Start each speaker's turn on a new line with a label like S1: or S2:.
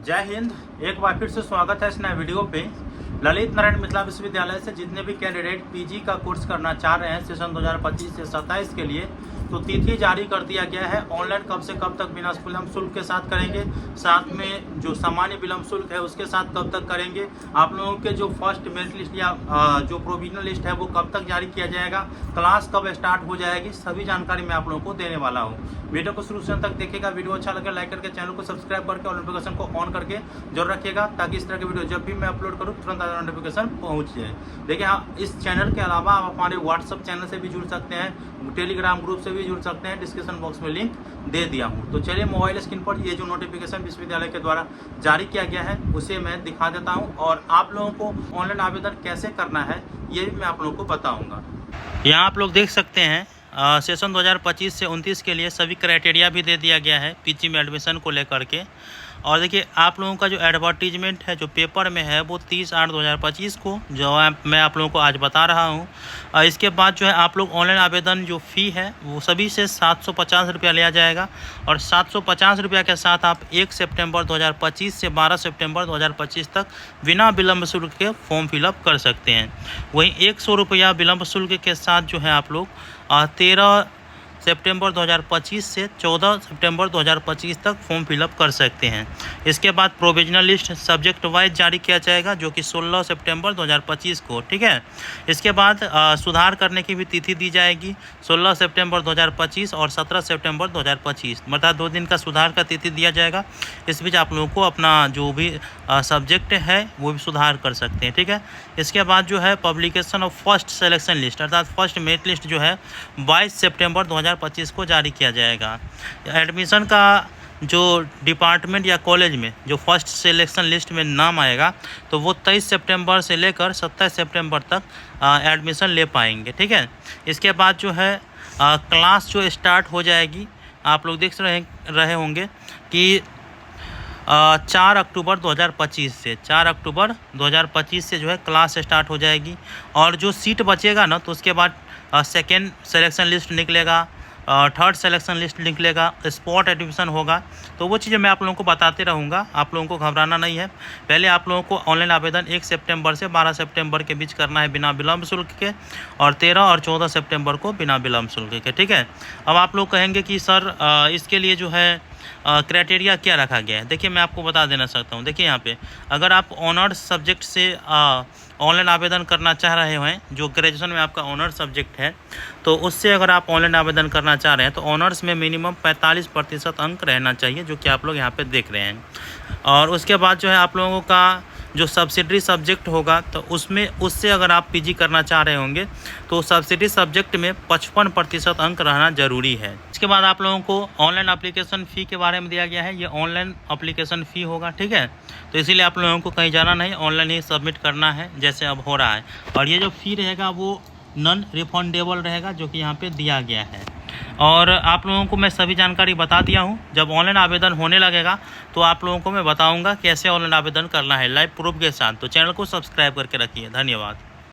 S1: जय हिंद। एक बार फिर से स्वागत है इस नए वीडियो पे। ललित नारायण मिथिला विश्वविद्यालय से जितने भी कैंडिडेट पीजी का कोर्स करना चाह रहे हैं सेशन 2025 से 27 के लिए, तो तिथि जारी कर दिया गया है। ऑनलाइन कब से कब तक बिना विलंब शुल्क के साथ करेंगे, साथ में जो सामान्य विलंब शुल्क है उसके साथ कब तक करेंगे, आप लोगों के जो फर्स्ट मेरिट लिस्ट या जो प्रोविजनल लिस्ट है वो कब तक जारी किया जाएगा, क्लास कब स्टार्ट हो जाएगी, सभी जानकारी मैं आप लोगों को देने वाला हूँ। वीडियो को शुरू से अंत तक देखिएगा। वीडियो अच्छा लगे लाइक करके चैनल को सब्सक्राइब करके और नोटिफिकेशन को ऑन करके जरूर रखिएगा, ताकि इस तरह के वीडियो जब भी मैं अपलोड करूँ तुरंत नोटिफिकेशन पहुँच जाए। देखिए हाँ, इस चैनल के अलावा आप हमारे व्हाट्सअप चैनल से भी जुड़ सकते हैं, टेलीग्राम ग्रुप से भी जुड़ सकते हैं, डिस्क्रिप्शन बॉक्स में लिंक दे दिया हूँ। तो चलिए मोबाइल स्क्रीन पर ये जो नोटिफिकेशन विश्वविद्यालय के द्वारा जारी किया गया है उसे मैं दिखा देता हूँ, और आप लोगों को ऑनलाइन आवेदन कैसे करना है ये भी मैं आप लोगों को बताऊँगा। यहाँ आप लोग देख सकते हैं सेशन 2025 से 29 के लिए सभी क्राइटेरिया भी दे दिया गया है पीजी में एडमिशन को लेकर के। और देखिए आप लोगों का जो एडवर्टीजमेंट है जो पेपर में है वो 30/8/2025 को जो मैं आप लोगों को आज बता रहा हूँ। इसके बाद जो है आप लोग ऑनलाइन आवेदन जो फ़ी है वो सभी से 750 रुपया लिया जाएगा, और 750 रुपया के साथ आप 1 सितंबर 2025 से 12 सितंबर 2025 तक बिना विलंब शुल्क के फॉर्म फिलअप कर सकते हैं। वहीं 100 रुपया विलंब शुल्क के साथ जो है आप लोग 13 सितंबर 2025 से 14 सितंबर 2025 तक फॉर्म फिलअप कर सकते हैं। इसके बाद प्रोविजनल लिस्ट सब्जेक्ट वाइज जारी किया जाएगा जो कि 16 सितंबर 2025 को, ठीक है। इसके बाद सुधार करने की भी तिथि दी जाएगी 16 सितंबर 2025 और 17 सितंबर 2025, मतलब 2 दिन का सुधार का तिथि दिया जाएगा। इस बीच आप लोगों को अपना जो भी सब्जेक्ट है वो भी सुधार कर सकते हैं, ठीक है। इसके बाद जो है publication of first selection list अर्थात फर्स्ट मेरिट लिस्ट जो है 22 सितंबर 2025 को जारी किया जाएगा। एडमिशन का जो डिपार्टमेंट या कॉलेज में जो फर्स्ट सिलेक्शन लिस्ट में नाम आएगा तो वो 23 सितंबर से लेकर 27 सितंबर तक एडमिशन ले पाएंगे, ठीक है। इसके बाद जो है क्लास जो स्टार्ट हो जाएगी, आप लोग देख रहे होंगे कि 4 अक्टूबर 2025 से 4 अक्टूबर 2025 से जो है क्लास स्टार्ट हो जाएगी। और जो सीट बचेगा ना तो उसके बाद सेकेंड सिलेक्शन लिस्ट निकलेगा, थर्ड सिलेक्शन लिस्ट निकलेगा, स्पॉट एडमिशन होगा। तो वो चीज़ें मैं आप लोगों को बताते रहूँगा, आप लोगों को घबराना नहीं है। पहले आप लोगों को ऑनलाइन आवेदन 1 सितंबर से 12 सितंबर के बीच करना है बिना विलंब शुल्क के, और 13 और 14 सितंबर को बिना विलंब शुल्क के, ठीक है। अब आप लोग कहेंगे कि सर इसके लिए जो है क्राइटेरिया क्या रखा गया है। देखिए मैं आपको बता देना चाहता हूँ। देखिए यहाँ पे अगर आप ऑनर्स सब्जेक्ट से ऑनलाइन आवेदन करना चाह रहे हैं, जो ग्रेजुएशन में आपका ऑनर्स सब्जेक्ट है, तो उससे अगर आप ऑनलाइन आवेदन करना चाह रहे हैं तो ऑनर्स में मिनिमम 45% अंक रहना चाहिए, जो कि आप लोग यहाँ पे देख रहे हैं। और उसके बाद जो है आप लोगों का जो सब्सिडरी सब्जेक्ट होगा तो उससे अगर आप पीजी करना चाह रहे होंगे तो सब्सिडरी सब्जेक्ट में 55% अंक रहना ज़रूरी है। इसके बाद आप लोगों को ऑनलाइन एप्लीकेशन फ़ी के बारे में दिया गया है। ये ऑनलाइन एप्लीकेशन फ़ी होगा, ठीक है। तो इसीलिए आप लोगों को कहीं जाना नहीं, ऑनलाइन ही सबमिट करना है जैसे अब हो रहा है। और ये जो फ़ी रहेगा वो नॉन रिफंडेबल रहेगा, जो कि यहाँ पर दिया गया है। और आप लोगों को मैं सभी जानकारी बता दिया हूँ। जब ऑनलाइन आवेदन होने लगेगा तो आप लोगों को मैं बताऊँगा कैसे ऑनलाइन आवेदन करना है लाइव प्रूफ के साथ। तो चैनल को सब्सक्राइब करके रखिए। धन्यवाद।